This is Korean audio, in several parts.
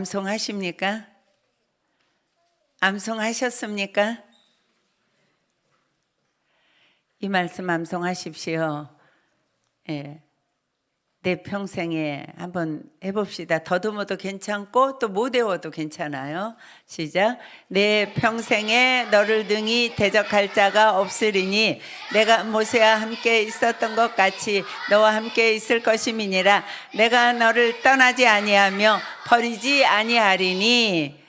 암송하십니까? 암송하셨습니까? 이 말씀 암송하십시오. 예. 내 평생에 한번 해봅시다. 더듬어도 괜찮고 또 못 외워도 괜찮아요. 시작. 내 평생에 너를 등이 대적할 자가 없으리니 내가 모세와 함께 있었던 것 같이 너와 함께 있을 것임이니라. 내가 너를 떠나지 아니하며 버리지 아니하리니.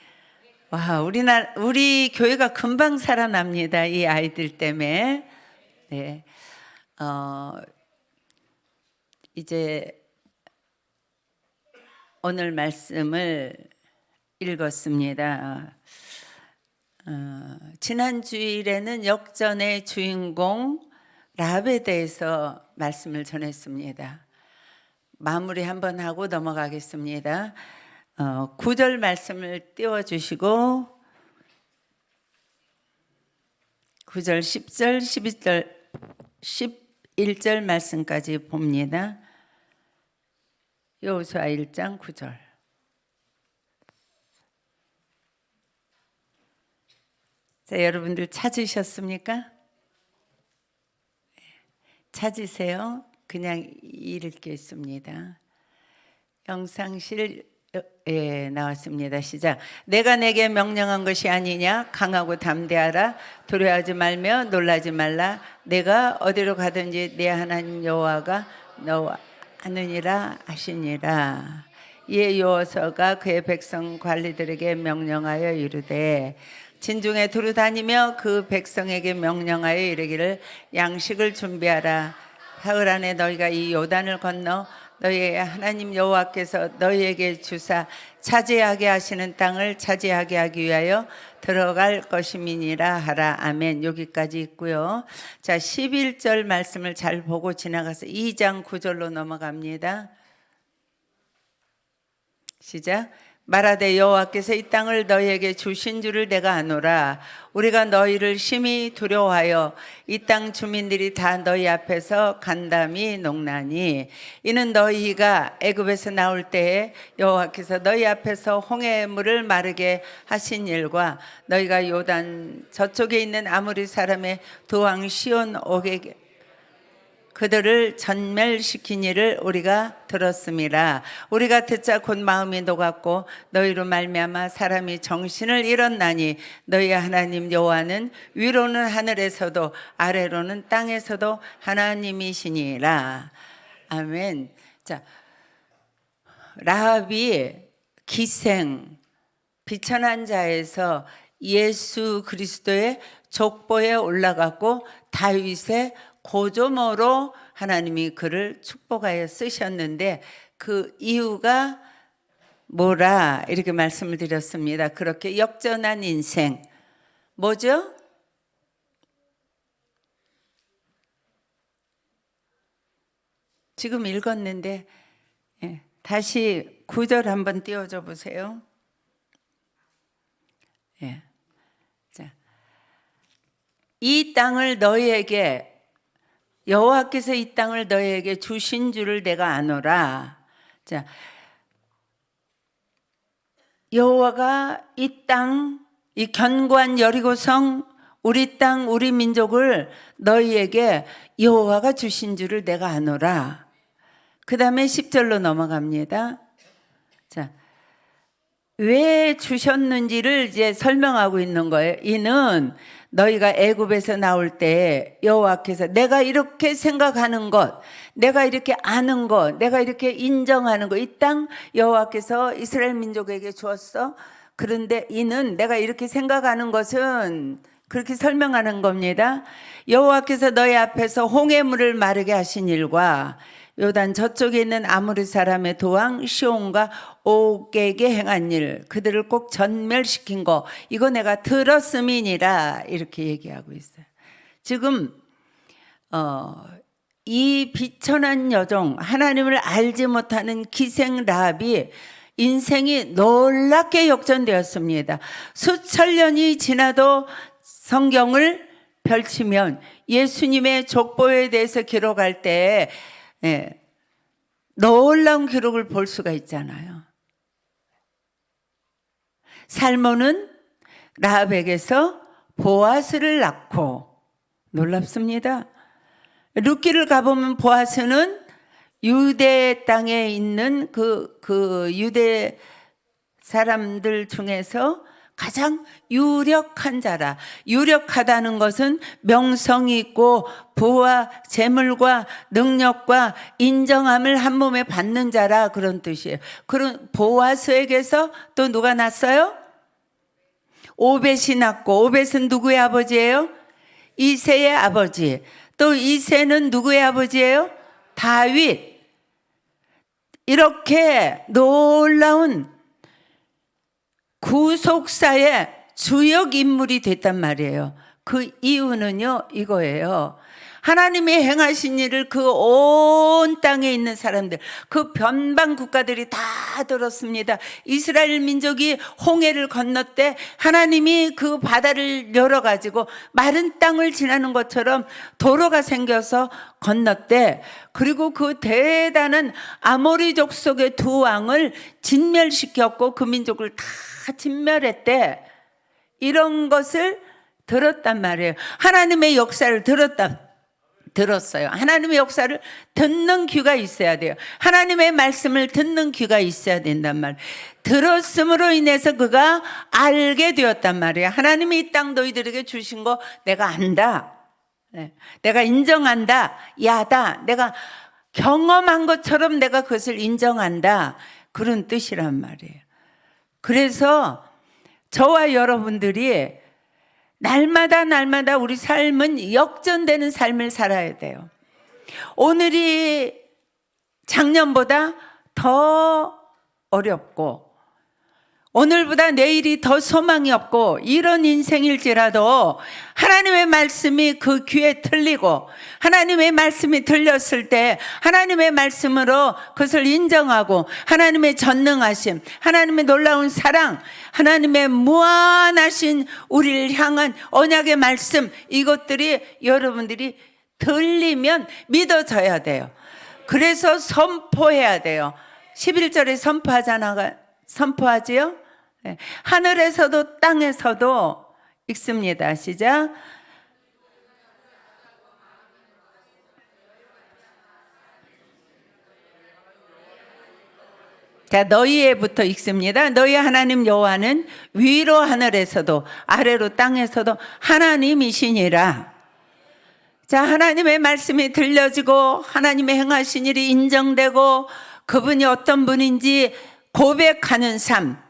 와, 우리 교회가 금방 살아납니다. 이 아이들 때문에. 네. 이제 오늘 말씀을 읽었습니다. 지난 주일에는 역전의 주인공 라합에 대해서 말씀을 전했습니다. 마무리 한번 하고 넘어가겠습니다. 9절 말씀을 띄워주시고 9절, 10절, 12절, 11절 말씀까지 봅니다. 여호수아 1장 9절. 자, 여러분들 찾으셨습니까? 찾으세요. 그냥 읽겠습니다. 영상실 나왔습니다. 시작. 내가 내게 명령한 것이 아니냐? 강하고 담대하라. 두려워하지 말며 놀라지 말라. 내가 어디로 가든지 내 하나님 여호와가 너와 하느니라 하시니라. 이에 여호수아가 그의 백성 관리들에게 명령하여 이르되 진중에 두루 다니며 그 백성에게 명령하여 이르기를 양식을 준비하라. 사흘 안에 너희가 이 요단을 건너 너희의 하나님 여호와께서 너희에게 주사 차지하게 하시는 땅을 차지하게 하기 위하여 들어갈 것임이니라 하라. 아멘. 여기까지 있고요. 자, 11절 말씀을 잘 보고 지나가서 2장 9절로 넘어갑니다. 시작. 말하되 여호와께서 이 땅을 너희에게 주신 줄을 내가 아노라. 우리가 너희를 심히 두려워하여 이 땅 주민들이 다 너희 앞에서 간담이 녹나니 이는 너희가 애굽에서 나올 때에 여호와께서 너희 앞에서 홍해의 물을 마르게 하신 일과 너희가 요단 저쪽에 있는 아모리 사람의 두 왕 시온 옥에게 그들을 전멸시킨 일을 우리가 들었음이라. 우리가 듣자 곧 마음이 녹았고 너희로 말미암아 사람이 정신을 잃었나니 너희 하나님 여호와는 위로는 하늘에서도 아래로는 땅에서도 하나님이시니라. 아멘. 자, 라합이 기생 비천한 자에서 예수 그리스도의 족보에 올라갔고 다윗의 고조모로 하나님이 그를 축복하여 쓰셨는데 그 이유가 뭐라 이렇게 말씀을 드렸습니다. 그렇게 역전한 인생 뭐죠? 지금 읽었는데 다시 9절 한번 띄워줘 보세요. 자, 이 땅을 너희에게 여호와께서 이 땅을 너희에게 주신 줄을 내가 아노라. 자, 여호와가 이 땅, 이 견고한 여리고성, 우리 땅, 우리 민족을 너희에게 여호와가 주신 줄을 내가 아노라. 그 다음에 10절로 넘어갑니다. 자, 왜 주셨는지를 이제 설명하고 있는 거예요. 이는 너희가 애굽에서 나올 때 여호와께서 내가 이렇게 생각하는 것, 내가 이렇게 아는 것, 내가 이렇게 인정하는 것, 이 땅 여호와께서 이스라엘 민족에게 주었어. 그런데 이는 내가 이렇게 생각하는 것은 그렇게 설명하는 겁니다. 여호와께서 너희 앞에서 홍해물을 마르게 하신 일과 요단 저쪽에 있는 아모리 사람의 도왕 시온과 옥에게 행한 일, 그들을 꼭 전멸시킨 거, 이거 내가 들었음이니라 이렇게 얘기하고 있어요. 지금 이 비천한 여종, 하나님을 알지 못하는 기생 라합이 인생이 놀랍게 역전되었습니다. 수천 년이 지나도 성경을 펼치면 예수님의 족보에 대해서 기록할 때 놀라운 기록을 볼 수가 있잖아요. 살몬은 라합에게서 보아스를 낳고, 놀랍습니다. 룻기를 가보면 보아스는 유대 땅에 있는 그 유대 사람들 중에서 가장 유력한 자라. 유력하다는 것은 명성이 있고 부와 재물과 능력과 인정함을 한 몸에 받는 자라, 그런 뜻이에요. 그런 보아스에게서 또 누가 났어요? 오벳이 났고, 오벳은 누구의 아버지예요? 이새의 아버지. 또 이새는 누구의 아버지예요? 다윗. 이렇게 놀라운 구속사의 주역 인물이 됐단 말이에요. 그 이유는요, 이거예요. 하나님이 행하신 일을 그 온 땅에 있는 사람들, 그 변방 국가들이 다 들었습니다. 이스라엘 민족이 홍해를 건넜대 하나님이 그 바다를 열어가지고 마른 땅을 지나는 것처럼 도로가 생겨서 건넜대. 그리고 그 대단한 아모리 족속의 두 왕을 진멸시켰고 그 민족을 다 진멸했대. 이런 것을 들었단 말이에요. 하나님의 역사를 들었어요. 하나님의 역사를 듣는 귀가 있어야 돼요. 하나님의 말씀을 듣는 귀가 있어야 된단 말이에요. 들었음으로 인해서 그가 알게 되었단 말이에요. 하나님이 이 땅 너희들에게 주신 거 내가 안다. 내가 인정한다. 야다. 내가 경험한 것처럼 내가 그것을 인정한다. 그런 뜻이란 말이에요. 그래서 저와 여러분들이 날마다 우리 삶은 역전되는 삶을 살아야 돼요. 오늘이 작년보다 더 어렵고 오늘보다 내일이 더 소망이 없고 이런 인생일지라도 하나님의 말씀이 그 귀에 들리고 하나님의 말씀이 들렸을 때 하나님의 말씀으로 그것을 인정하고 하나님의 전능하심, 하나님의 놀라운 사랑, 하나님의 무한하신 우리를 향한 언약의 말씀, 이것들이 여러분들이 들리면 믿어져야 돼요. 그래서 선포해야 돼요. 11절에 선포하지요? 네. 하늘에서도 땅에서도 읽습니다. 시작. 자, 너희에부터 읽습니다. 너희 하나님 여호와는 위로 하늘에서도 아래로 땅에서도 하나님이시니라. 자, 하나님의 말씀이 들려지고 하나님의 행하신 일이 인정되고 그분이 어떤 분인지 고백하는 삶.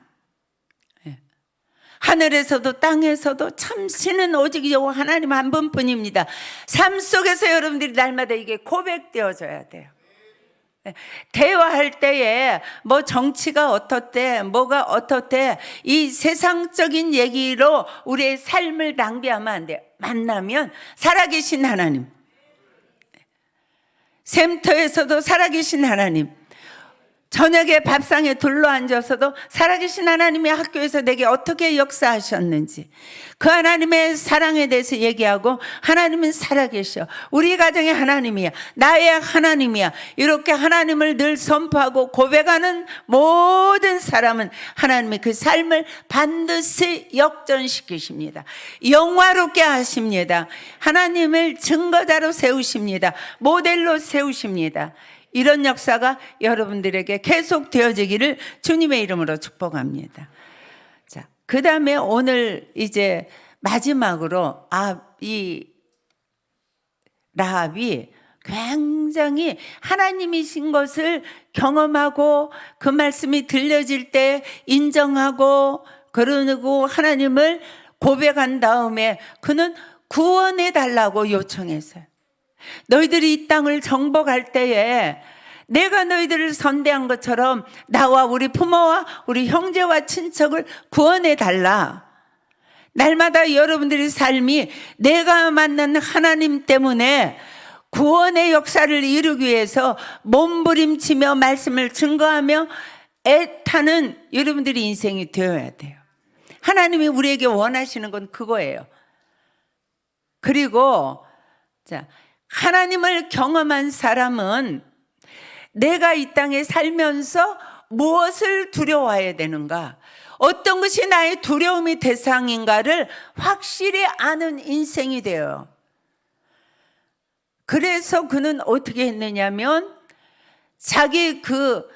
하늘에서도 땅에서도 참신은 오직 여호와 하나님 한 분뿐입니다. 삶 속에서 여러분들이 날마다 이게 고백되어져야 돼요. 대화할 때에 뭐 정치가 어떻대, 뭐가 어떻대, 이 세상적인 얘기로 우리의 삶을 낭비하면 안 돼요. 만나면 살아계신 하나님, 샘터에서도 살아계신 하나님, 저녁에 밥상에 둘러앉아서도 살아계신 하나님의 학교에서 내게 어떻게 역사하셨는지 그 하나님의 사랑에 대해서 얘기하고, 하나님은 살아계셔, 우리 가정의 하나님이야, 나의 하나님이야, 이렇게 하나님을 늘 선포하고 고백하는 모든 사람은 하나님의 그 삶을 반드시 역전시키십니다. 영화롭게 하십니다. 하나님을 증거자로 세우십니다. 모델로 세우십니다. 이런 역사가 여러분들에게 계속 되어지기를 주님의 이름으로 축복합니다. 자, 그 다음에 오늘 이제 마지막으로 이 라합이 굉장히 하나님이신 것을 경험하고 그 말씀이 들려질 때 인정하고 그러고 하나님을 고백한 다음에 그는 구원해 달라고 요청했어요. 너희들이 이 땅을 정복할 때에 내가 너희들을 선대한 것처럼 나와 우리 부모와 우리 형제와 친척을 구원해 달라. 날마다 여러분들의 삶이 내가 만난 하나님 때문에 구원의 역사를 이루기 위해서 몸부림치며 말씀을 증거하며 애타는 여러분들의 인생이 되어야 돼요. 하나님이 우리에게 원하시는 건 그거예요. 그리고 자, 하나님을 경험한 사람은 내가 이 땅에 살면서 무엇을 두려워해야 되는가, 어떤 것이 나의 두려움의 대상인가를 확실히 아는 인생이 돼요. 그래서 그는 어떻게 했느냐면 자기 그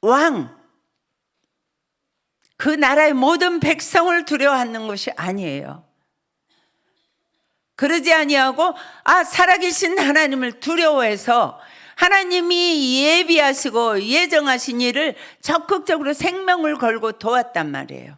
왕, 그 나라의 모든 백성을 두려워하는 것이 아니에요. 그러지 아니하고 살아계신 하나님을 두려워해서 하나님이 예비하시고 예정하신 일을 적극적으로 생명을 걸고 도왔단 말이에요.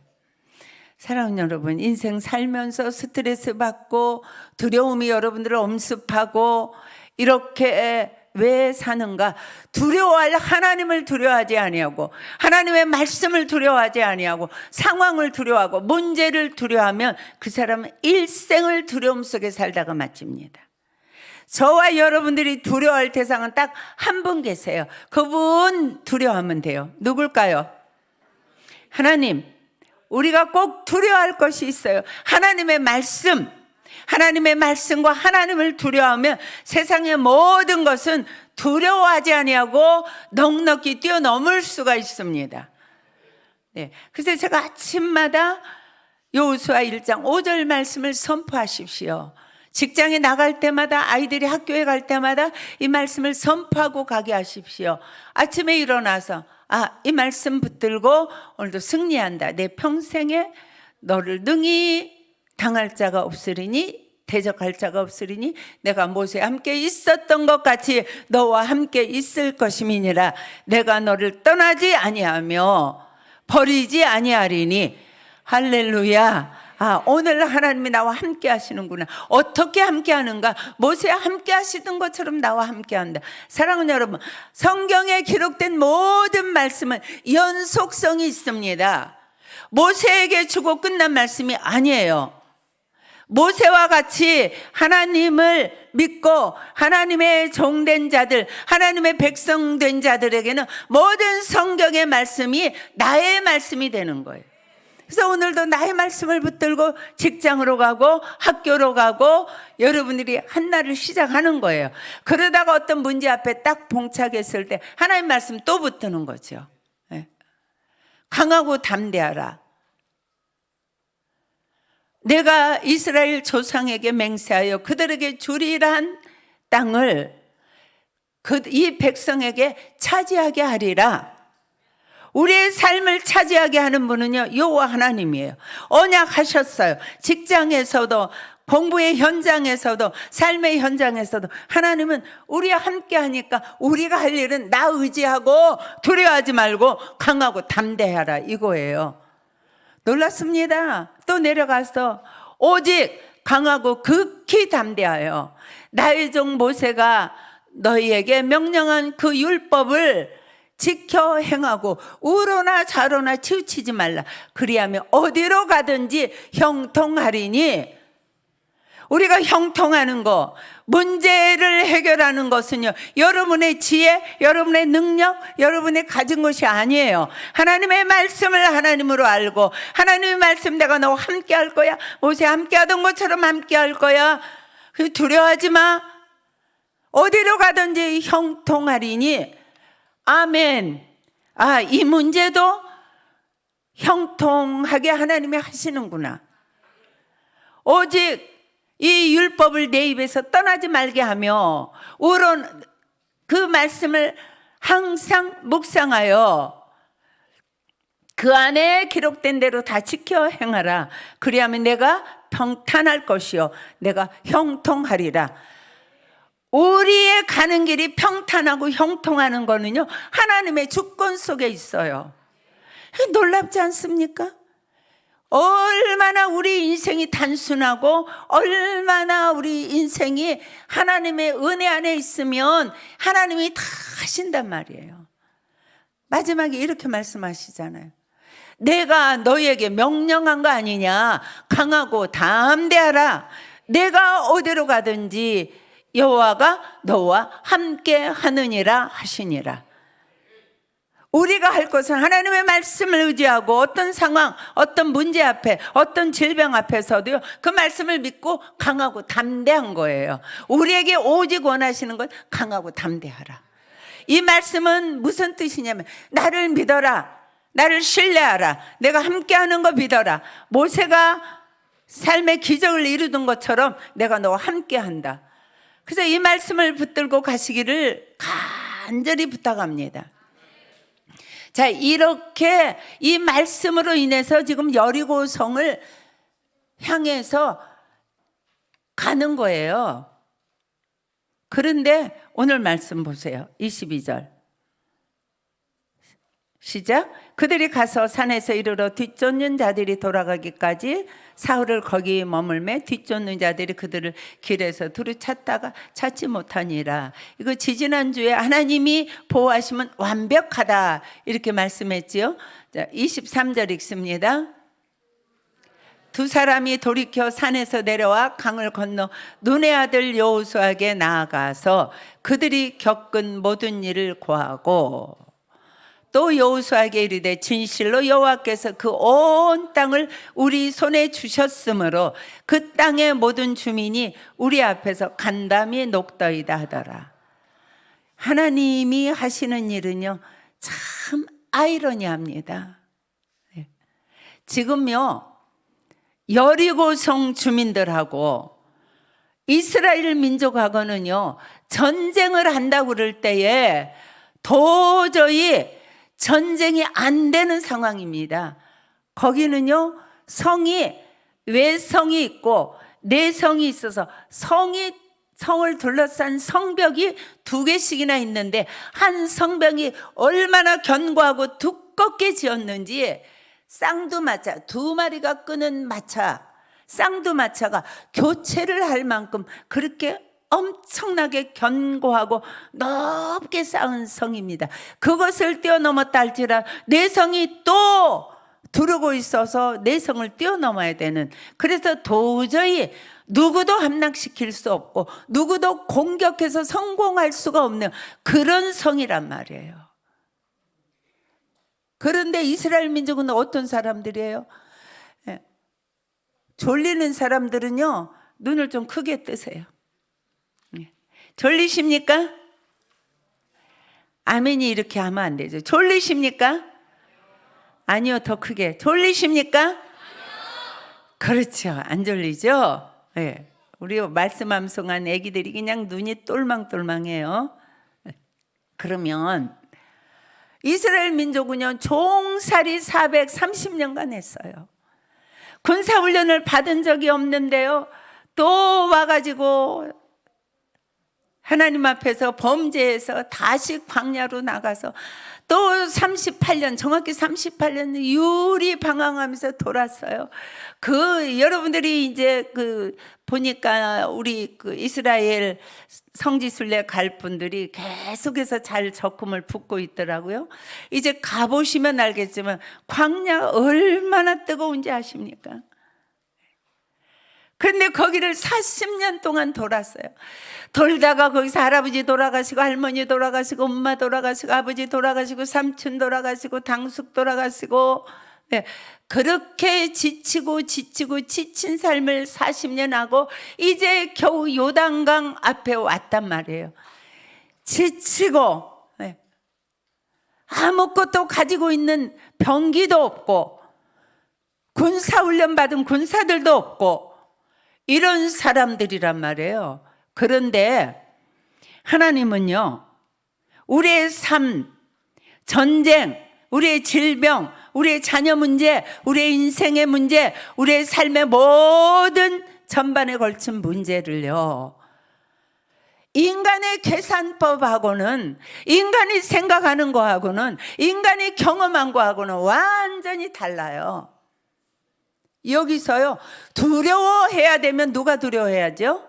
사랑하는 여러분, 인생 살면서 스트레스 받고 두려움이 여러분들을 엄습하고 이렇게 왜 사는가? 두려워할 하나님을 두려워하지 아니하고 하나님의 말씀을 두려워하지 아니하고 상황을 두려워하고 문제를 두려워하면 그 사람은 일생을 두려움 속에 살다가 마칩니다. 저와 여러분들이 두려워할 대상은 딱 한 분 계세요. 그분 두려워하면 돼요. 누굴까요? 하나님. 우리가 꼭 두려워할 것이 있어요. 하나님의 말씀. 하나님의 말씀과 하나님을 두려워하면 세상의 모든 것은 두려워하지 아니하고 넉넉히 뛰어넘을 수가 있습니다. 네, 그래서 제가 아침마다 여호수아 1장 5절 말씀을 선포하십시오. 직장에 나갈 때마다, 아이들이 학교에 갈 때마다 이 말씀을 선포하고 가게 하십시오. 아침에 일어나서 이 말씀 붙들고 오늘도 승리한다. 내 평생에 너를 능히 당할 자가 없으리니 대적할 자가 없으리니 내가 모세와 함께 있었던 것 같이 너와 함께 있을 것임이니라. 내가 너를 떠나지 아니하며 버리지 아니하리니. 할렐루야. 오늘 하나님이 나와 함께 하시는구나. 어떻게 함께 하는가? 모세와 함께 하시던 것처럼 나와 함께 한다. 사랑하는 여러분, 성경에 기록된 모든 말씀은 연속성이 있습니다. 모세에게 주고 끝난 말씀이 아니에요. 모세와 같이 하나님을 믿고 하나님의 종된 자들, 하나님의 백성된 자들에게는 모든 성경의 말씀이 나의 말씀이 되는 거예요. 그래서 오늘도 나의 말씀을 붙들고 직장으로 가고 학교로 가고 여러분들이 한 날을 시작하는 거예요. 그러다가 어떤 문제 앞에 딱 봉착했을 때 하나님 말씀 또 붙드는 거죠. 강하고 담대하라. 내가 이스라엘 조상에게 맹세하여 그들에게 주리라 한 땅을 이 백성에게 차지하게 하리라. 우리의 삶을 차지하게 하는 분은요, 여호와 하나님이에요. 언약하셨어요. 직장에서도, 공부의 현장에서도, 삶의 현장에서도 하나님은 우리와 함께 하니까 우리가 할 일은 나 의지하고 두려워하지 말고 강하고 담대하라, 이거예요. 놀랐습니다. 또 내려가서 오직 강하고 극히 담대하여 나의 종 모세가 너희에게 명령한 그 율법을 지켜 행하고 우로나 좌로나 치우치지 말라. 그리하면 어디로 가든지 형통하리니. 우리가 형통하는 거, 문제를 해결하는 것은요, 여러분의 지혜, 여러분의 능력, 여러분의 가진 것이 아니에요. 하나님의 말씀을 하나님으로 알고 하나님의 말씀, 내가 너와 함께 할 거야. 모세 함께 하던 것처럼 함께 할 거야. 두려워하지 마. 어디로 가든지 형통하리니. 아멘. 이 문제도 형통하게 하나님이 하시는구나. 오직 이 율법을 내 입에서 떠나지 말게 하며 우론 그 말씀을 항상 묵상하여 그 안에 기록된 대로 다 지켜 행하라. 그리하면 내가 평탄할 것이요 내가 형통하리라. 우리의 가는 길이 평탄하고 형통하는 거는요, 하나님의 주권 속에 있어요. 놀랍지 않습니까? 얼마나 우리 인생이 단순하고 얼마나 우리 인생이 하나님의 은혜 안에 있으면 하나님이 다 하신단 말이에요. 마지막에 이렇게 말씀하시잖아요. 내가 너희에게 명령한 거 아니냐. 강하고 담대하라. 내가 어디로 가든지 여호와가 너와 함께 하느니라 하시니라. 우리가 할 것은 하나님의 말씀을 의지하고 어떤 상황, 어떤 문제 앞에, 어떤 질병 앞에서도요, 그 말씀을 믿고 강하고 담대한 거예요. 우리에게 오직 원하시는 건 강하고 담대하라. 이 말씀은 무슨 뜻이냐면 나를 믿어라. 나를 신뢰하라. 내가 함께하는 거 믿어라. 모세가 삶의 기적을 이루던 것처럼 내가 너와 함께한다. 그래서 이 말씀을 붙들고 가시기를 간절히 부탁합니다. 자, 이렇게 이 말씀으로 인해서 지금 여리고성을 향해서 가는 거예요. 그런데 오늘 말씀 보세요. 22절 시작. 그들이 가서 산에서 이르러 뒤쫓는 자들이 돌아가기까지 사흘을 거기 머물매 뒤쫓는 자들이 그들을 길에서 두루 찾다가 찾지 못하니라. 이거 지지난주에 하나님이 보호하시면 완벽하다 이렇게 말씀했지요. 자, 23절 읽습니다. 두 사람이 돌이켜 산에서 내려와 강을 건너 눈의 아들 여호수아에게 나아가서 그들이 겪은 모든 일을 고하고 또 여호수아에게 이르되 진실로 여호와께서 그 온 땅을 우리 손에 주셨으므로 그 땅의 모든 주민이 우리 앞에서 간담이 녹더이다 하더라. 하나님이 하시는 일은요 참 아이러니합니다. 지금요 여리고성 주민들하고 이스라엘 민족하고는요 전쟁을 한다고 그럴 때에 도저히 전쟁이 안 되는 상황입니다. 거기는요 성이 외성이 있고 내성이 있어서 성을 둘러싼 성벽이 2개씩이나 있는데 한 성벽이 얼마나 견고하고 두껍게 지었는지 쌍두마차 2마리가 끄는 마차 쌍두마차가 교체를 할 만큼 그렇게 엄청나게 견고하고 높게 쌓은 성입니다. 그것을 뛰어넘었다 할지라 내성이 또 두르고 있어서 내성을 뛰어넘어야 되는, 그래서 도저히 누구도 함락시킬 수 없고 누구도 공격해서 성공할 수가 없는 그런 성이란 말이에요. 그런데 이스라엘 민족은 어떤 사람들이에요? 졸리는 사람들은요 눈을 좀 크게 뜨세요. 졸리십니까? 아멘이 이렇게 하면 안 되죠. 졸리십니까? 아니요, 더 크게. 졸리십니까? 아니요. 그렇죠. 안 졸리죠? 네. 우리 말씀 암송한 애기들이 그냥 눈이 똘망똘망해요. 그러면 이스라엘 민족은요 종살이 430년간 했어요. 군사훈련을 받은 적이 없는데요 또 와가지고 하나님 앞에서 범죄해서 다시 광야로 나가서 또 38년, 정확히 38년 유리 방황하면서 돌았어요. 여러분들이 이제 보니까 우리 이스라엘 성지순례 갈 분들이 계속해서 잘 적금을 붓고 있더라고요. 이제 가보시면 알겠지만 광야 얼마나 뜨거운지 아십니까? 그런데 거기를 40년 동안 돌았어요. 돌다가 거기서 할아버지 돌아가시고 할머니 돌아가시고 엄마 돌아가시고 아버지 돌아가시고 삼촌 돌아가시고 당숙 돌아가시고 그렇게 지치고 지친 삶을 40년 하고 이제 겨우 요단강 앞에 왔단 말이에요. 지치고 아무것도 가지고 있는 병기도 없고 군사훈련 받은 군사들도 없고 이런 사람들이란 말이에요. 그런데 하나님은요 우리의 삶, 전쟁, 우리의 질병, 우리의 자녀 문제, 우리의 인생의 문제, 우리의 삶의 모든 전반에 걸친 문제를요 인간의 계산법하고는, 인간이 생각하는 거하고는, 인간이 경험한 거하고는 완전히 달라요. 여기서요 두려워해야 되면 누가 두려워해야죠?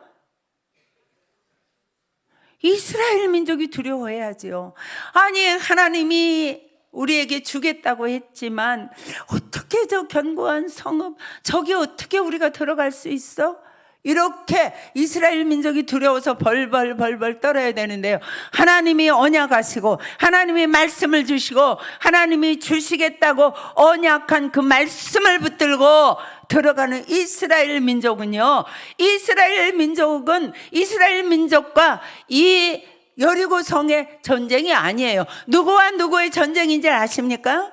이스라엘 민족이 두려워해야죠. 아니 하나님이 우리에게 주겠다고 했지만 어떻게 저 견고한 성읍 저기 어떻게 우리가 들어갈 수 있어? 이렇게 이스라엘 민족이 두려워서 벌벌 떨어야 되는데요 하나님이 언약하시고 하나님이 말씀을 주시고 하나님이 주시겠다고 언약한 그 말씀을 붙들고 들어가는 이스라엘 민족은요 이스라엘 민족과 이 여리고 성의 전쟁이 아니에요. 누구와 누구의 전쟁인지 아십니까?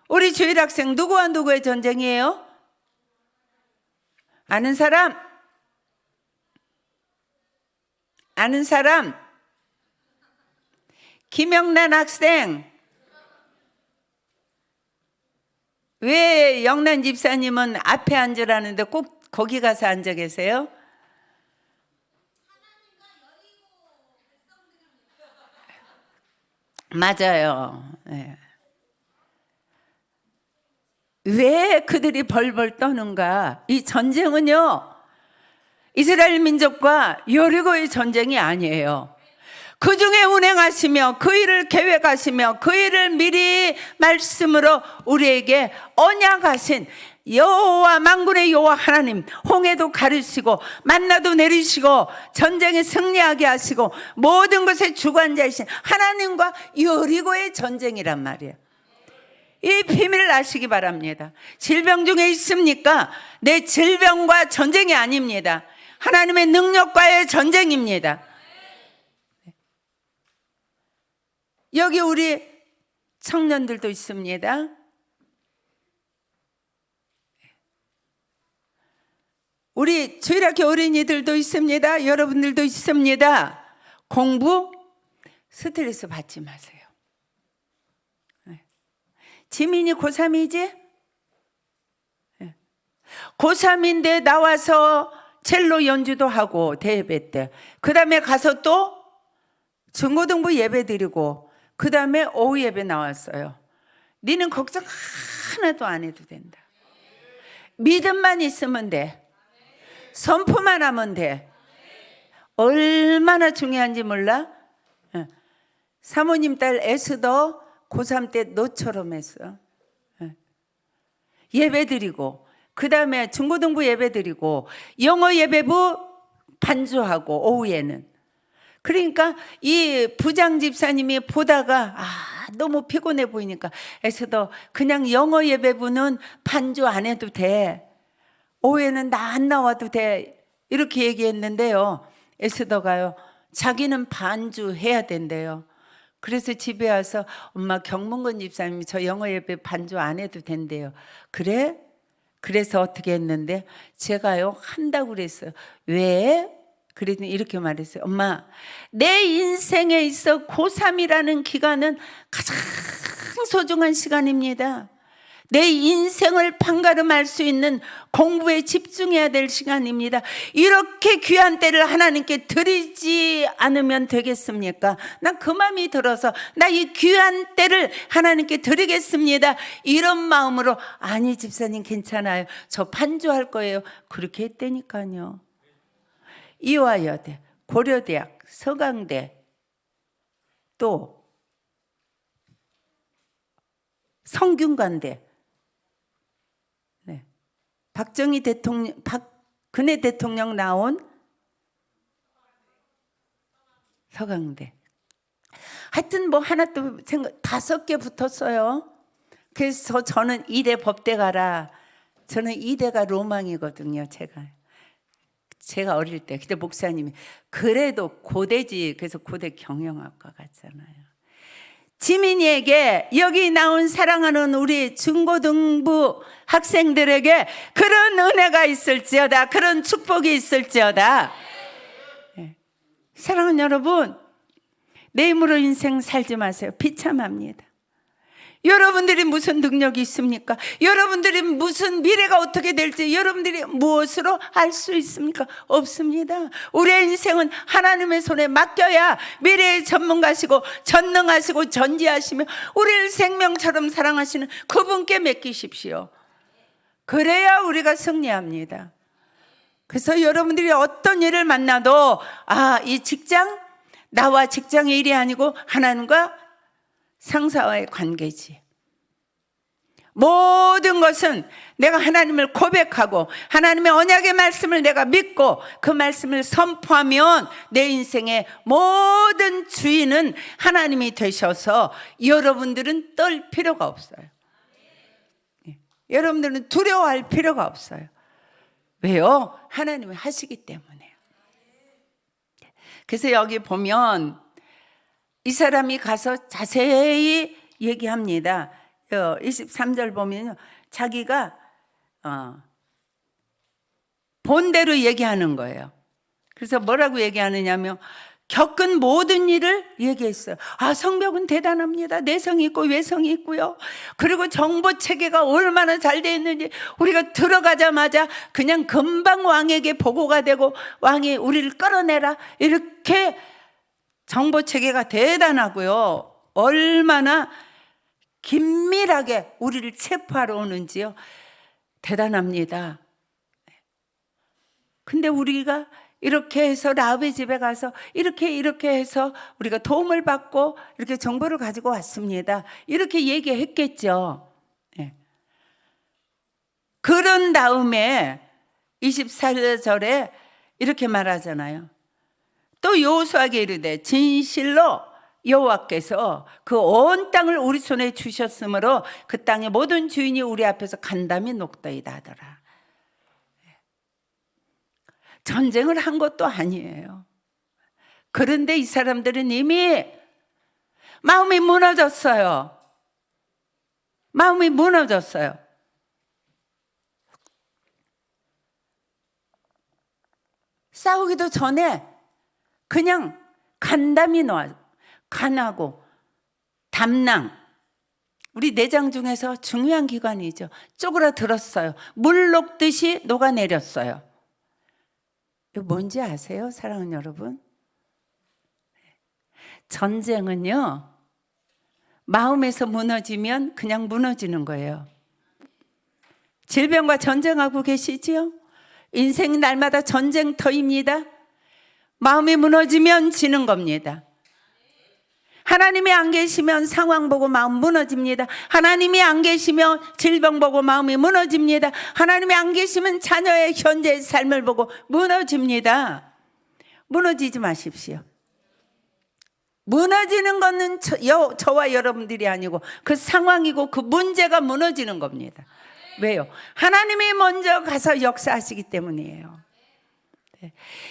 우리 주일 학생 누구와 누구의 전쟁이에요? 아는 사람? 아는 사람? 김영란 학생. 왜 영란 집사님은 앞에 앉으라는데 꼭 거기 가서 앉아 계세요? 맞아요. 네. 왜 그들이 벌벌 떠는가? 이 전쟁은요, 이스라엘 민족과 여리고의 전쟁이 아니에요. 그 중에 운행하시며 그 일을 계획하시며 그 일을 미리 말씀으로 우리에게 언약하신 여호와 만군의 여호와 하나님, 홍해도 가르시고 만나도 내리시고 전쟁에 승리하게 하시고 모든 것의 주관자이신 하나님과 여리고의 전쟁이란 말이에요. 이 비밀을 아시기 바랍니다. 질병 중에 있습니까? 내 질병과 전쟁이 아닙니다. 하나님의 능력과의 전쟁입니다. 여기 우리 청년들도 있습니다. 우리 주일학교 어린이들도 있습니다. 여러분들도 있습니다. 공부 스트레스 받지 마세요. 지민이 고3이지? 고3인데 나와서 첼로 연주도 하고 대예배 때, 그 다음에 가서 또 중고등부 예배 드리고 그 다음에 오후 예배 나왔어요. 니는 걱정 하나도 안 해도 된다. 믿음만 있으면 돼. 선포만 하면 돼. 얼마나 중요한지 몰라? 사모님 딸 에스더 고3 때 너처럼 했어. 예배 드리고 그 다음에 중고등부 예배 드리고 영어 예배부 반주하고 오후에는. 그러니까 이 부장 집사님이 보다가 너무 피곤해 보이니까 에스더 그냥 영어 예배부는 반주 안 해도 돼. 오후에는 나 안 나와도 돼. 이렇게 얘기했는데요. 에스더가요, 자기는 반주해야 된대요. 그래서 집에 와서 엄마 경문건 집사님이 저 영어 예배 반주 안 해도 된대요. 그래? 그래서 어떻게 했는데 제가요 한다고 그랬어요. 왜? 그랬더니 이렇게 말했어요. 엄마, 내 인생에 있어 고3이라는 기간은 가장 소중한 시간입니다. 내 인생을 판가름할 수 있는 공부에 집중해야 될 시간입니다. 이렇게 귀한 때를 하나님께 드리지 않으면 되겠습니까? 난 그 마음이 들어서 나 이 귀한 때를 하나님께 드리겠습니다. 이런 마음으로 아니 집사님 괜찮아요. 저 반주할 거예요. 그렇게 했다니까요. 이화여대, 고려대학, 서강대, 또 성균관대, 박정희 대통령, 박근혜 대통령 나온 서강대. 하여튼 뭐 하나 또 생각 5개 붙었어요. 그래서 저는 이대 법대 가라. 저는 이대가 로망이거든요. 제가 어릴 때 그때 목사님이 그래도 고대지. 그래서 고대 경영학과 갔잖아요. 지민이에게 여기 나온 사랑하는 우리 중고등부 학생들에게 그런 은혜가 있을지어다. 그런 축복이 있을지어다. 네. 사랑하는 여러분, 내 힘으로 인생 살지 마세요. 비참합니다. 여러분들이 무슨 능력이 있습니까? 여러분들이 무슨 미래가 어떻게 될지 여러분들이 무엇으로 알 수 있습니까? 없습니다. 우리의 인생은 하나님의 손에 맡겨야 미래의 전문가시고 전능하시고 전지하시며 우리를 생명처럼 사랑하시는 그분께 맡기십시오. 그래야 우리가 승리합니다. 그래서 여러분들이 어떤 일을 만나도 이 직장, 나와 직장의 일이 아니고 하나님과 상사와의 관계지. 모든 것은 내가 하나님을 고백하고 하나님의 언약의 말씀을 내가 믿고 그 말씀을 선포하면 내 인생의 모든 주인은 하나님이 되셔서 여러분들은 떨 필요가 없어요. 여러분들은 두려워할 필요가 없어요. 왜요? 하나님이 하시기 때문에요. 그래서 여기 보면 이 사람이 가서 자세히 얘기합니다. 23절 보면요, 자기가 본대로 얘기하는 거예요. 그래서 뭐라고 얘기하느냐면 겪은 모든 일을 얘기했어요. 성벽은 대단합니다. 내성이 있고 외성이 있고요. 그리고 정보 체계가 얼마나 잘 되어 있는지 우리가 들어가자마자 그냥 금방 왕에게 보고가 되고 왕이 우리를 끌어내라, 이렇게 정보 체계가 대단하고요. 얼마나 긴밀하게 우리를 체포하러 오는지요. 대단합니다. 근데 우리가 이렇게 해서 라합의 집에 가서 이렇게 해서 우리가 도움을 받고 이렇게 정보를 가지고 왔습니다, 이렇게 얘기했겠죠. 네. 그런 다음에 24절에 이렇게 말하잖아요. 또 여호수아에게 이르되 진실로 여호와께서 그 온 땅을 우리 손에 주셨으므로 그 땅의 모든 주인이 우리 앞에서 간담이 녹더이다 하더라. 전쟁을 한 것도 아니에요. 그런데 이 사람들은 이미 마음이 무너졌어요. 마음이 무너졌어요. 싸우기도 전에 그냥 간담이 놓아, 간하고 담낭, 우리 내장 중에서 중요한 기관이죠. 쪼그라들었어요. 물 녹듯이 녹아내렸어요. 이거 뭔지 아세요, 사랑하는 여러분? 전쟁은요, 마음에서 무너지면 그냥 무너지는 거예요. 질병과 전쟁하고 계시지요? 인생이 날마다 전쟁터입니다. 마음이 무너지면 지는 겁니다. 하나님이 안 계시면 상황 보고 마음 무너집니다. 하나님이 안 계시면 질병 보고 마음이 무너집니다. 하나님이 안 계시면 자녀의 현재의 삶을 보고 무너집니다. 무너지지 마십시오. 무너지는 것은 저와 여러분들이 아니고 그 상황이고 그 문제가 무너지는 겁니다. 왜요? 하나님이 먼저 가서 역사하시기 때문이에요.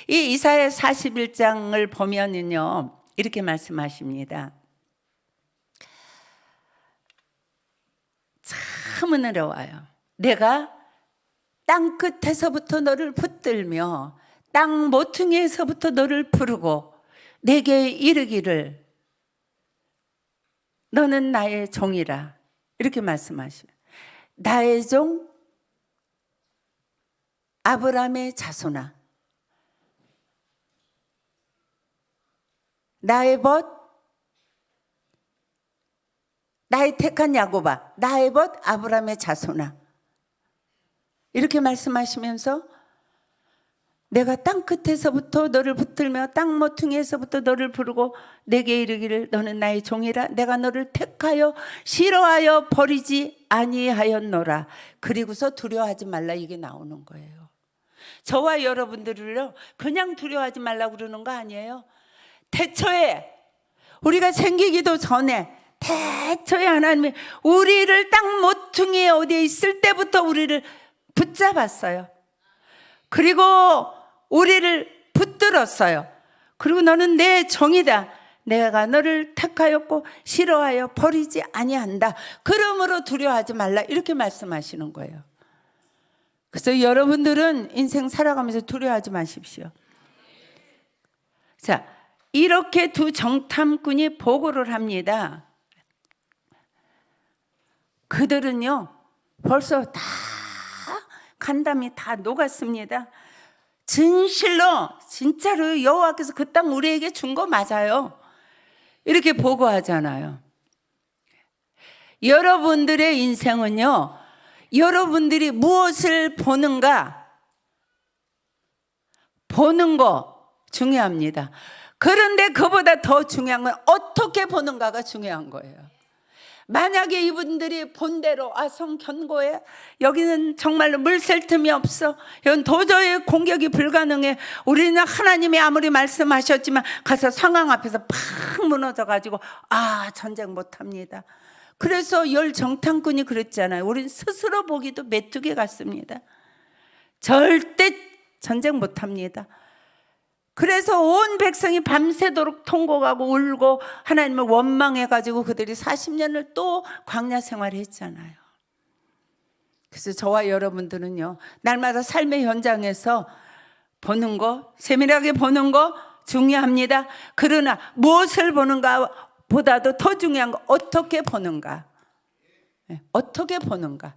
이 이사야 41장을 보면은요, 이렇게 말씀하십니다. 참 은혜로워요. 내가 땅 끝에서부터 너를 붙들며 땅 모퉁이에서부터 너를 부르고 내게 이르기를 너는 나의 종이라, 이렇게 말씀하시요. 나의 종 아브라함의 자손아, 나의 벗, 나의 택한 야곱아, 나의 벗 아브라함의 자손아, 이렇게 말씀하시면서 내가 땅 끝에서부터 너를 붙들며 땅 모퉁이에서부터 너를 부르고 내게 이르기를 너는 나의 종이라, 내가 너를 택하여 싫어하여 버리지 아니하였노라. 그리고서 두려워하지 말라, 이게 나오는 거예요. 저와 여러분들을요, 그냥 두려워하지 말라고 그러는 거 아니에요. 태초에 우리가 생기기도 전에 태초에 하나님이 우리를 땅 모퉁이에 어디에 있을 때부터 우리를 붙잡았어요. 그리고 우리를 붙들었어요. 그리고 너는 내 종이다. 내가 너를 택하였고 싫어하여 버리지 아니한다. 그러므로 두려워하지 말라, 이렇게 말씀하시는 거예요. 그래서 여러분들은 인생 살아가면서 두려워하지 마십시오. 자, 이렇게 두 정탐꾼이 보고를 합니다. 그들은요, 벌써 다 간담이 다 녹았습니다. 진짜로 여호와께서 그 땅 우리에게 준 거 맞아요, 이렇게 보고하잖아요. 여러분들의 인생은요, 여러분들이 무엇을 보는가, 보는 거 중요합니다. 그런데 그보다 더 중요한 건 어떻게 보는가가 중요한 거예요. 만약에 이분들이 본대로 성견고에 여기는 정말로 물 셀 틈이 없어, 여기는 도저히 공격이 불가능해, 우리는 하나님이 아무리 말씀하셨지만 가서 상황 앞에서 팍 무너져가지고 전쟁 못합니다. 그래서 열 정탐꾼이 그랬잖아요. 우린 스스로 보기도 메뚜기 같습니다. 절대 전쟁 못합니다. 그래서 온 백성이 밤새도록 통곡하고 울고 하나님을 원망해가지고 그들이 40년을 또 광야 생활을 했잖아요. 그래서 저와 여러분들은요, 날마다 삶의 현장에서 보는 거, 세밀하게 보는 거 중요합니다. 그러나 무엇을 보는가 보다도 더 중요한 거, 어떻게 보는가. 어떻게 보는가.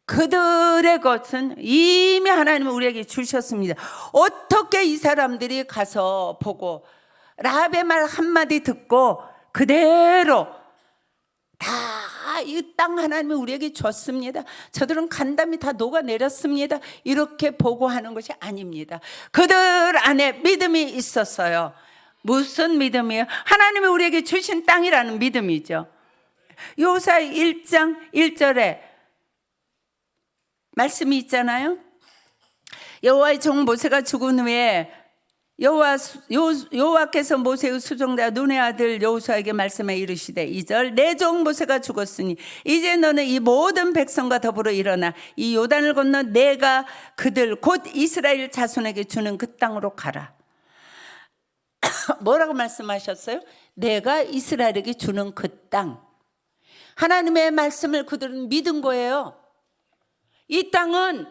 그들의 것은 이미 하나님은 우리에게 주셨습니다. 어떻게 이 사람들이 가서 보고 라합의 말 한마디 듣고 그대로 다 이 땅 하나님이 우리에게 줬습니다. 저들은 간담이 다 녹아내렸습니다. 이렇게 보고 하는 것이 아닙니다. 그들 안에 믿음이 있었어요. 무슨 믿음이에요? 하나님이 우리에게 주신 땅이라는 믿음이죠. 요사 1장 1절에 말씀이 있잖아요. 여호와의 종 모세가 죽은 후에 여호와께서 모세의 수종자 눈의 아들 여호수아에게 말씀해 이르시되 2절 내 종 모세가 죽었으니 이제 너는 이 모든 백성과 더불어 일어나 이 요단을 건너 내가 그들 곧 이스라엘 자손에게 주는 그 땅으로 가라. 뭐라고 말씀하셨어요? 내가 이스라엘에게 주는 그 땅. 하나님의 말씀을 그들은 믿은 거예요. 이 땅은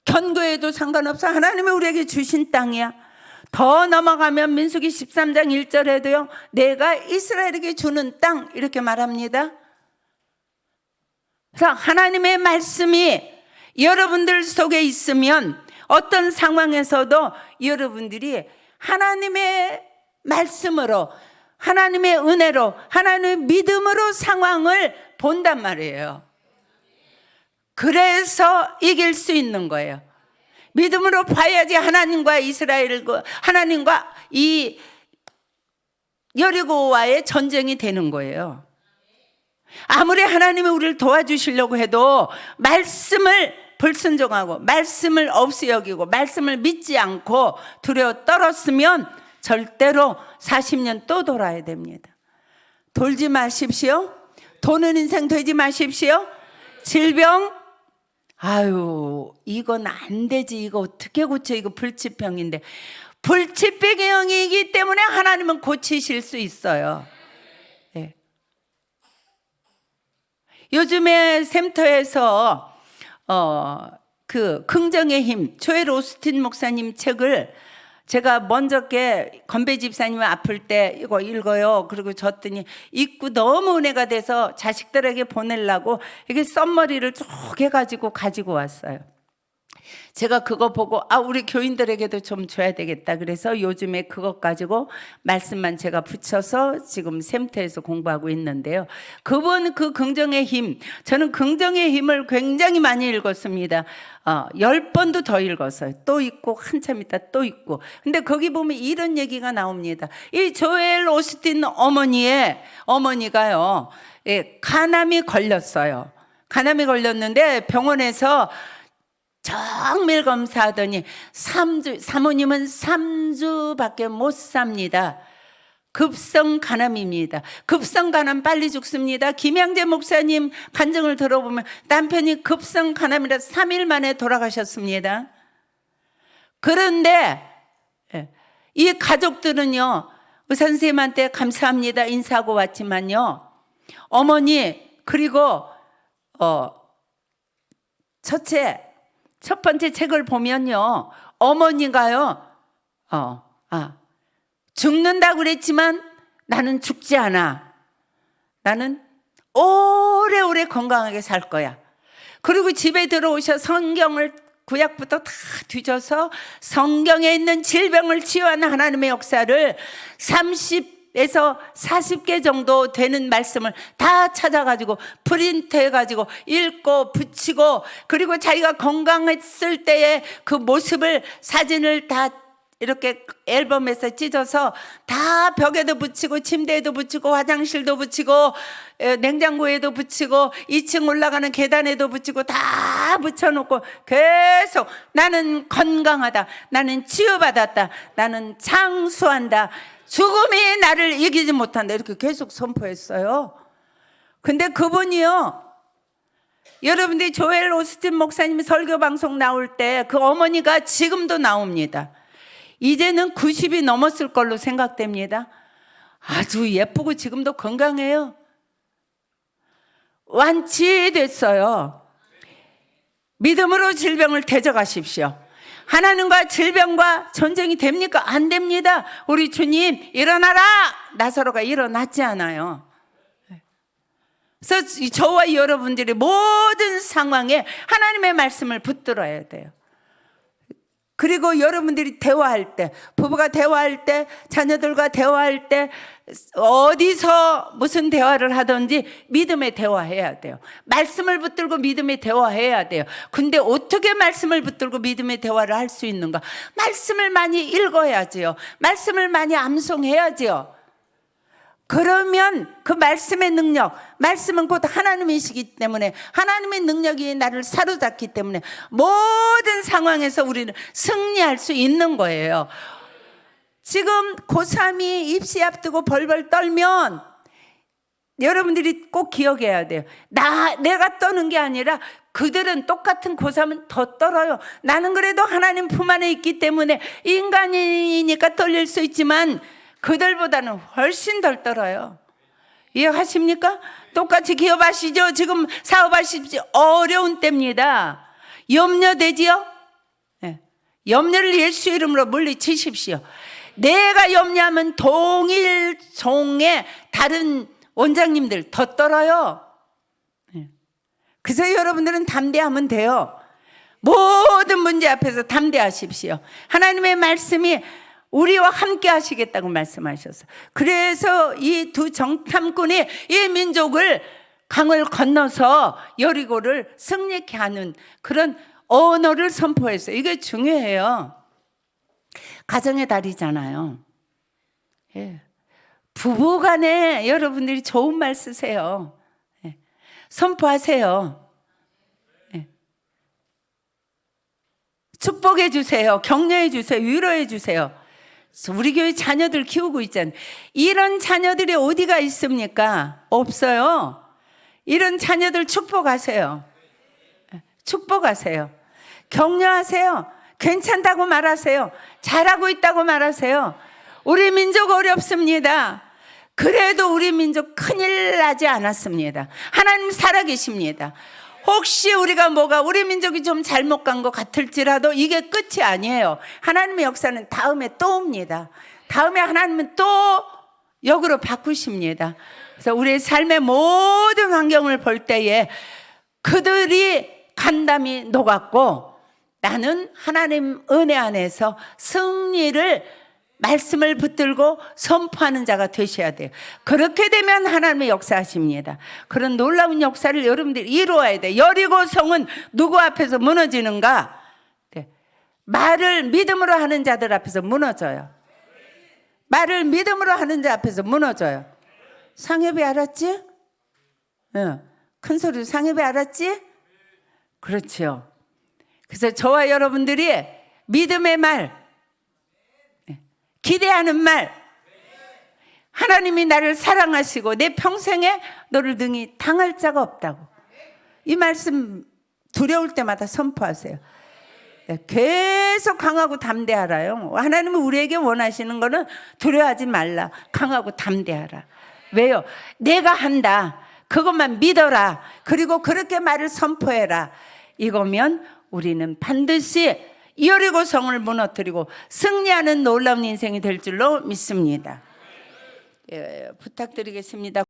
견고해도 상관없어. 하나님이 우리에게 주신 땅이야. 더 넘어가면 민수기 13장 1절에도요. 내가 이스라엘에게 주는 땅 이렇게 말합니다. 그래서 하나님의 말씀이 여러분들 속에 있으면 어떤 상황에서도 여러분들이 하나님의 말씀으로 하나님의 은혜로 하나님의 믿음으로 상황을 본단 말이에요. 그래서 이길 수 있는 거예요. 믿음으로 봐야지 하나님과 하나님과 이 여리고와의 전쟁이 되는 거예요. 아무리 하나님이 우리를 도와주시려고 해도 말씀을 불순종하고 말씀을 없이 여기고 말씀을 믿지 않고 두려워 떨었으면 절대로 40년 또 돌아야 됩니다. 돌지 마십시오. 도는 인생 되지 마십시오. 질병, 아유 이건 안 되지. 이거 어떻게 고쳐. 이거 불치병인데. 불치병이기 때문에 하나님은 고치실 수 있어요. 네. 요즘에 센터에서 그 긍정의 힘 조엘 오스틴 목사님 책을 제가 먼저께 건배 집사님이 아플 때 이거 읽어요. 그리고 줬더니 읽고 너무 은혜가 돼서 자식들에게 보내려고 이게 썸머리를 쭉 해가지고 가지고 왔어요. 제가 그거 보고 우리 교인들에게도 좀 줘야 되겠다. 그래서 요즘에 그것 가지고 말씀만 제가 붙여서 지금 샘터에서 공부하고 있는데요. 그분 그 긍정의 힘, 저는 긍정의 힘을 굉장히 많이 읽었습니다. 10번도 더 읽었어요. 또 읽고 한참 있다 또 읽고. 근데 거기 보면 이런 얘기가 나옵니다. 이 조엘 오스틴 어머니가요, 간암이 걸렸어요. 간암이 걸렸는데 병원에서 정밀 검사하더니 사모님은 3주밖에 못 삽니다. 급성 간암입니다. 급성 간암 빨리 죽습니다. 김양재 목사님 간증을 들어보면 남편이 급성 간암이라 3일 만에 돌아가셨습니다. 그런데 이 가족들은요, 의사 선생님한테 감사합니다 인사하고 왔지만요, 어머니 그리고 첫 번째 책을 보면요, 어머니가요, 죽는다고 그랬지만 나는 죽지 않아. 나는 오래오래 건강하게 살 거야. 그리고 집에 들어오셔 성경을 구약부터 다 뒤져서 성경에 있는 질병을 치유하는 하나님의 역사를 30에서 40개 정도 되는 말씀을 다 찾아가지고 프린트해가지고 읽고 붙이고, 그리고 자기가 건강했을 때의 그 모습을 사진을 다 이렇게 앨범에서 찢어서 다 벽에도 붙이고 침대에도 붙이고 화장실도 붙이고 냉장고에도 붙이고 2층 올라가는 계단에도 붙이고 다 붙여놓고 계속 나는 건강하다, 나는 치유받았다, 나는 장수한다, 죽음이 나를 이기지 못한다, 이렇게 계속 선포했어요. 근데 그분이요, 여러분들이 조엘 오스틴 목사님이 설교 방송 나올 때 그 어머니가 지금도 나옵니다. 이제는 90이 넘었을 걸로 생각됩니다. 아주 예쁘고 지금도 건강해요. 완치됐어요. 믿음으로 질병을 대적하십시오. 하나님과 질병과 전쟁이 됩니까? 안 됩니다. 우리 주님 일어나라. 나사로가 일어났지 않아요. 그래서 저와 여러분들이 모든 상황에 하나님의 말씀을 붙들어야 돼요. 그리고 여러분들이 대화할 때, 부부가 대화할 때, 자녀들과 대화할 때, 어디서 무슨 대화를 하든지 믿음의 대화해야 돼요. 말씀을 붙들고 믿음의 대화해야 돼요. 근데 어떻게 말씀을 붙들고 믿음의 대화를 할 수 있는가? 말씀을 많이 읽어야지요. 말씀을 많이 암송해야지요. 그러면 그 말씀의 능력, 말씀은 곧 하나님이시기 때문에 하나님의 능력이 나를 사로잡기 때문에 모든 상황에서 우리는 승리할 수 있는 거예요. 지금 고3이 입시 앞두고 벌벌 떨면 여러분들이 꼭 기억해야 돼요. 내가 떠는 게 아니라 그들은 똑같은 고3은 더 떨어요. 나는 그래도 하나님 품 안에 있기 때문에 인간이니까 떨릴 수 있지만 그들보다는 훨씬 덜 떨어요. 이해하십니까? 똑같이 기업하시죠. 지금 사업하시죠. 어려운 때입니다. 염려되지요? 네. 염려를 예수 이름으로 물리치십시오. 내가 염려하면 동일 종의 다른 원장님들 더 떨어요. 네. 그래서 여러분들은 담대하면 돼요. 모든 문제 앞에서 담대하십시오. 하나님의 말씀이 우리와 함께 하시겠다고 말씀하셨어요. 그래서 이 두 정탐꾼이 이 민족을 강을 건너서 여리고를 승리케 하는 그런 언어를 선포했어요. 이게 중요해요. 가정의 달이잖아요. 예. 부부간에 여러분들이 좋은 말 쓰세요. 예. 선포하세요. 예. 축복해 주세요. 격려해 주세요. 위로해 주세요. 우리 교회 자녀들 키우고 있잖아요. 이런 자녀들이 어디가 있습니까? 없어요. 이런 자녀들 축복하세요. 축복하세요. 격려하세요. 괜찮다고 말하세요. 잘하고 있다고 말하세요. 우리 민족 어렵습니다. 그래도 우리 민족 큰일 나지 않았습니다. 하나님 살아계십니다. 혹시 우리가 우리 민족이 좀 잘못 간 것 같을지라도 이게 끝이 아니에요. 하나님의 역사는 다음에 또 옵니다. 다음에 하나님은 또 역으로 바꾸십니다. 그래서 우리의 삶의 모든 환경을 볼 때에 그들이 간담이 녹았고 나는 하나님 은혜 안에서 승리를 말씀을 붙들고 선포하는 자가 되셔야 돼요. 그렇게 되면 하나님의 역사하십니다. 그런 놀라운 역사를 여러분들이 이루어야 돼요. 여리고성은 누구 앞에서 무너지는가? 네. 말을 믿음으로 하는 자들 앞에서 무너져요. 말을 믿음으로 하는 자 앞에서 무너져요. 상엽이 알았지? 큰 소리로 상엽이 알았지? 그렇죠. 그래서 저와 여러분들이 믿음의 말, 기대하는 말, 하나님이 나를 사랑하시고 내 평생에 너를 능히 당할 자가 없다고. 이 말씀 두려울 때마다 선포하세요. 계속 강하고 담대하라요. 하나님은 우리에게 원하시는 거는 두려워하지 말라. 강하고 담대하라. 왜요? 내가 한다. 그것만 믿어라. 그리고 그렇게 말을 선포해라. 이거면 우리는 반드시 여리고성을 무너뜨리고 승리하는 놀라운 인생이 될 줄로 믿습니다. 부탁드리겠습니다.